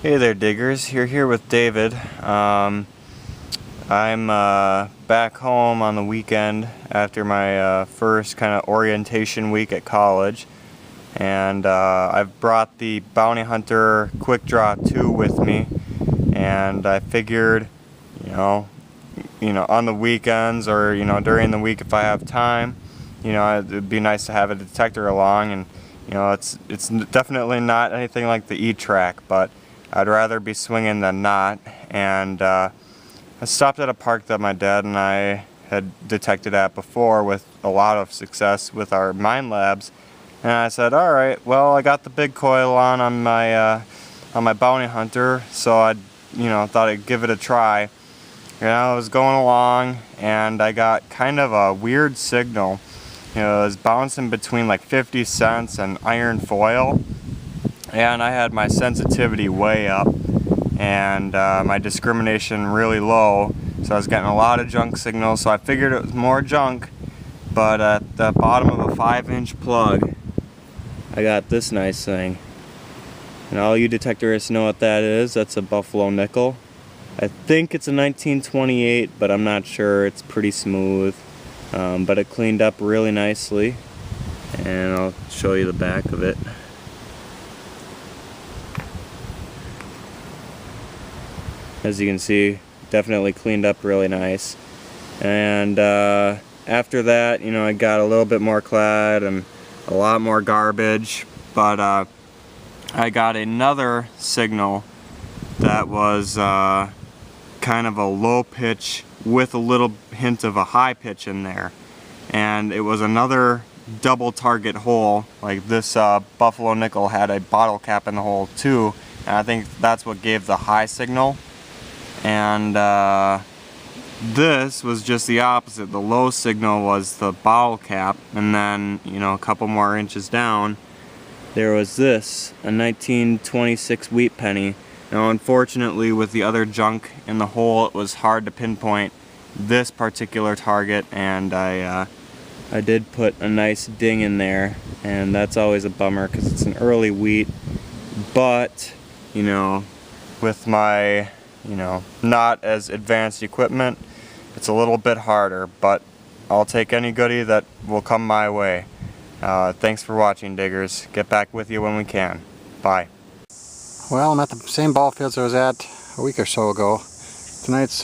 Hey there, diggers. You're here with David. I'm back home on the weekend after my first kind of orientation week at college, and I've brought the Bounty Hunter Quick Draw 2 with me, and I figured, on the weekends or during the week if I have time, it'd be nice to have a detector along, and it's definitely not anything like the e-trac, but I'd rather be swinging than not. And I stopped at a park that my dad and I had detected at before with a lot of success with our mine labs, and I said, all right, well, I got the big coil on my Bounty Hunter, so I thought I'd give it a try. I was going along and I got kind of a weird signal. It was bouncing between like 50 cents and iron foil, and I had my sensitivity way up and my discrimination really low, so I was getting a lot of junk signals. So I figured it was more junk, but at the bottom of a 5-inch plug I got this nice thing, and all you detectorists know what that is. That's a buffalo nickel. I think it's a 1928, but I'm not sure. It's pretty smooth, but it cleaned up really nicely, and I'll show you the back of it. As you can see, definitely cleaned up really nice. And after that, I got a little bit more clad and a lot more garbage, but I got another signal that was kind of a low pitch with a little hint of a high pitch in there. And it was another double target hole. Like this buffalo nickel had a bottle cap in the hole too, and I think that's what gave the high signal. And this was just the opposite. The low signal was the bottle cap, and then a couple more inches down there was this, a 1926 wheat penny. Now unfortunately, with the other junk in the hole, it was hard to pinpoint this particular target, and I did put a nice ding in there, and that's always a bummer because it's an early wheat. But with my not as advanced equipment, it's a little bit harder, but I'll take any goodie that will come my way. Thanks for watching, diggers. Get back with you when we can. Bye. Well, I'm at the same ball fields I was at a week or so ago. Tonight's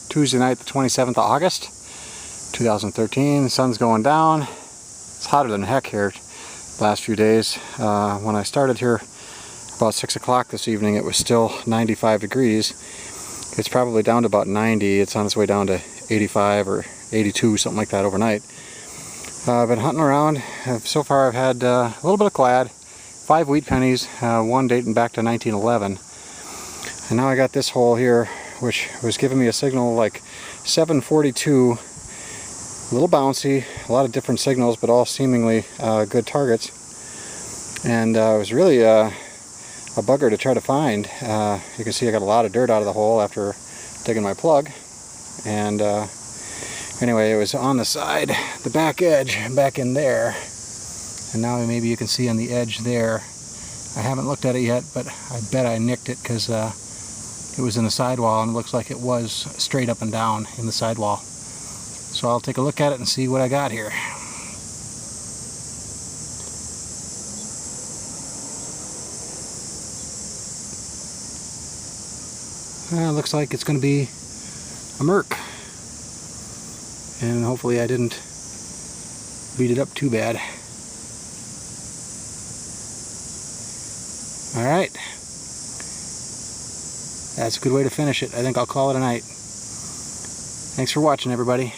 Tuesday night, the 27th of August, 2013. The sun's going down. It's hotter than heck here the last few days. When I started here about 6 o'clock this evening, it was still 95 degrees. It's probably down to about 90. It's on its way down to 85 or 82, something like that overnight. I've been hunting around. So far I've had a little bit of clad, 5 wheat pennies, one dating back to 1911. And now I got this hole here, which was giving me a signal like 742, a little bouncy, a lot of different signals, but all seemingly good targets. And it was really a bugger to try to find. You can see I got a lot of dirt out of the hole after digging my plug, and anyway, it was on the side, the back edge, back in there, and now maybe you can see on the edge there. I haven't looked at it yet, but I bet I nicked it because it was in the sidewall, and it looks like it was straight up and down in the sidewall. So I'll take a look at it and see what I got here. Looks like it's going to be a Merc, and hopefully I didn't beat it up too bad. Alright, that's a good way to finish it. I think I'll call it a night. Thanks for watching, everybody.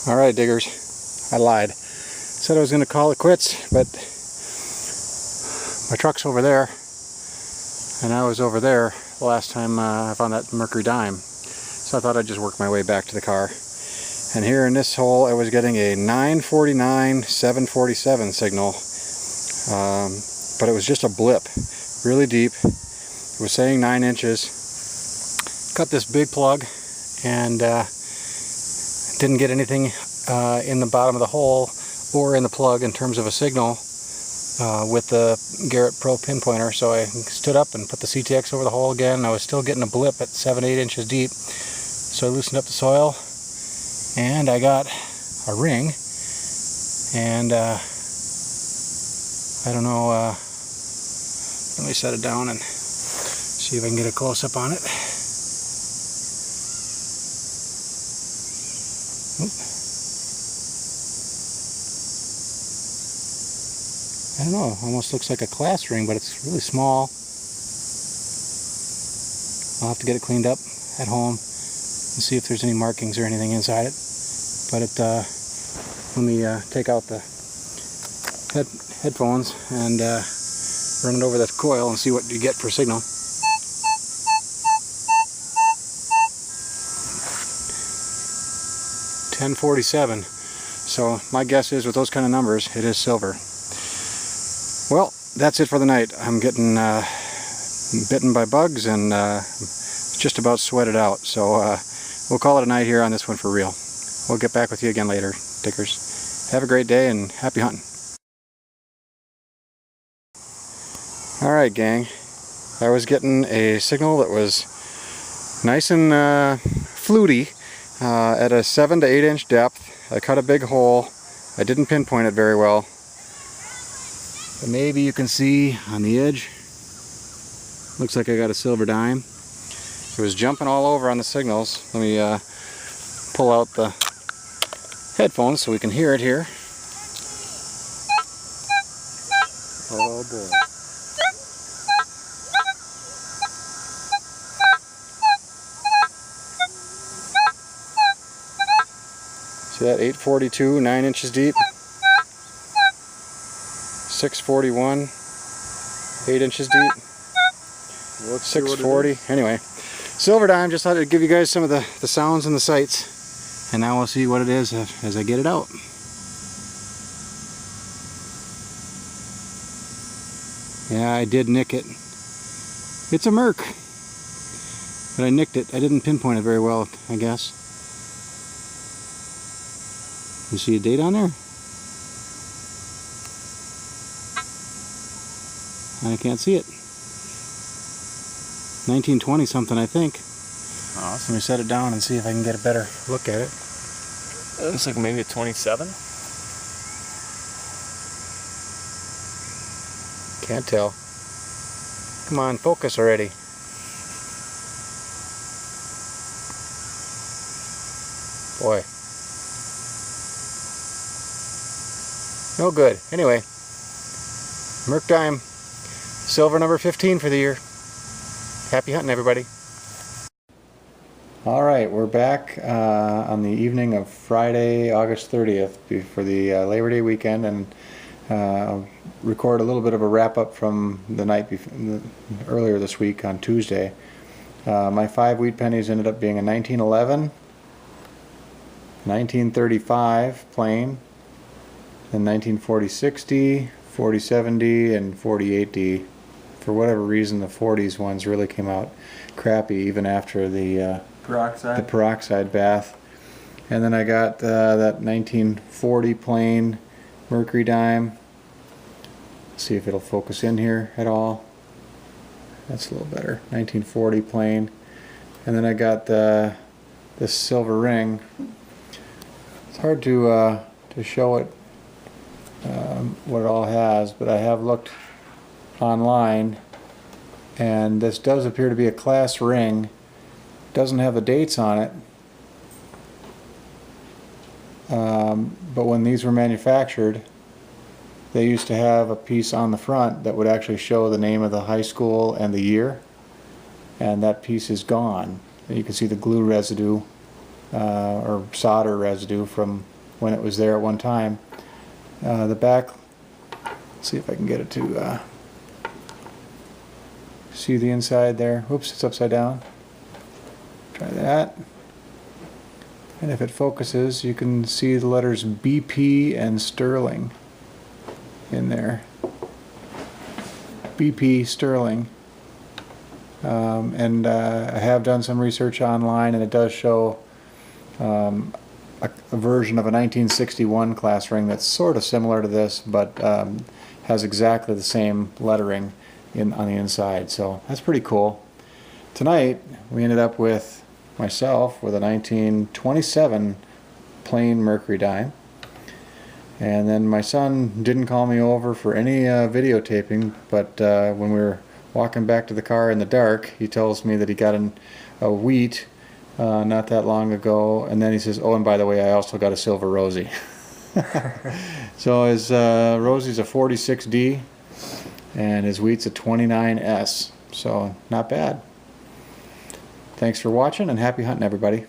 Alright, diggers, I lied. Said I was going to call it quits, but my truck's over there, and I was over there the last time I found that Mercury dime. So I thought I'd just work my way back to the car. And here in this hole I was getting a 949 747 signal, but it was just a blip, really deep. It was saying 9 inches. Cut this big plug, and didn't get anything in the bottom of the hole or in the plug in terms of a signal with the Garrett Pro pinpointer, so I stood up and put the CTX over the hole again. I was still getting a blip at 7-8 inches deep, so I loosened up the soil and I got a ring, and I don't know, let me set it down and see if I can get a close-up on it. Oop. I don't know, almost looks like a class ring, but it's really small. I'll have to get it cleaned up at home and see if there's any markings or anything inside it. But let me take out the headphones and run it over that coil and see what you get for signal. $10.47. So my guess is with those kind of numbers, it is silver. Well, that's it for the night. I'm getting bitten by bugs and just about sweated out. So we'll call it a night here on this one for real. We'll get back with you again later, diggers. Have a great day and happy hunting. Alright, gang. I was getting a signal that was nice and fluty at a 7 to 8 inch depth. I cut a big hole. I didn't pinpoint it very well. But maybe you can see on the edge, looks like I got a silver dime. It was jumping all over on the signals. Let me pull out the headphones so we can hear it here. Oh boy. See that? 842, 9 inches deep. 641, 8 inches deep. 640. Anyway, silver dime. Just thought I'd give you guys some of the sounds and the sights. And now we'll see what it is as I get it out. Yeah, I did nick it. It's a Merc. But I nicked it. I didn't pinpoint it very well, I guess. You see a date on there? I can't see it. 1920 something, I think. Awesome. Let me set it down and see if I can get a better look at it. It looks like maybe a 27. Can't tell. Come on, focus already. Boy. No good. Anyway, Merc dime, silver number 15 for the year. Happy hunting, everybody. Alright, we're back on the evening of Friday, August 30th for the Labor Day weekend, and I'll record a little bit of a wrap-up from the night earlier this week on Tuesday. My 5 wheat pennies ended up being a 1911, 1935 plain, then 1940-60, 40-70, and 40-80. For whatever reason, the 40s ones really came out crappy even after the peroxide bath. And then I got that 1940 plain mercury dime. Let's see if it'll focus in here at all. That's a little better. 1940 plain. And then I got this silver ring. It's hard to show it what it all has, but I have looked online, and this does appear to be a class ring. Doesn't have the dates on it, but when these were manufactured, they used to have a piece on the front that would actually show the name of the high school and the year, and that piece is gone. You can see the glue residue or solder residue from when it was there at one time. The back, let's see if I can get it to see the inside there. Oops, it's upside down. Try that. And if it focuses, you can see the letters BP and Sterling in there. BP Sterling. And I have done some research online, and it does show a a version of a 1961 class ring that's sort of similar to this, but has exactly the same lettering on the inside. So that's pretty cool. Tonight we ended up with myself with a 1927 plain mercury dime, and then my son didn't call me over for any videotaping, but when we were walking back to the car in the dark, he tells me that he got a wheat not that long ago, and then he says, oh, and by the way, I also got a silver Rosie. So his Rosie's a 46D and his wheat's a 29S, so not bad. Thanks for watching and happy hunting, everybody.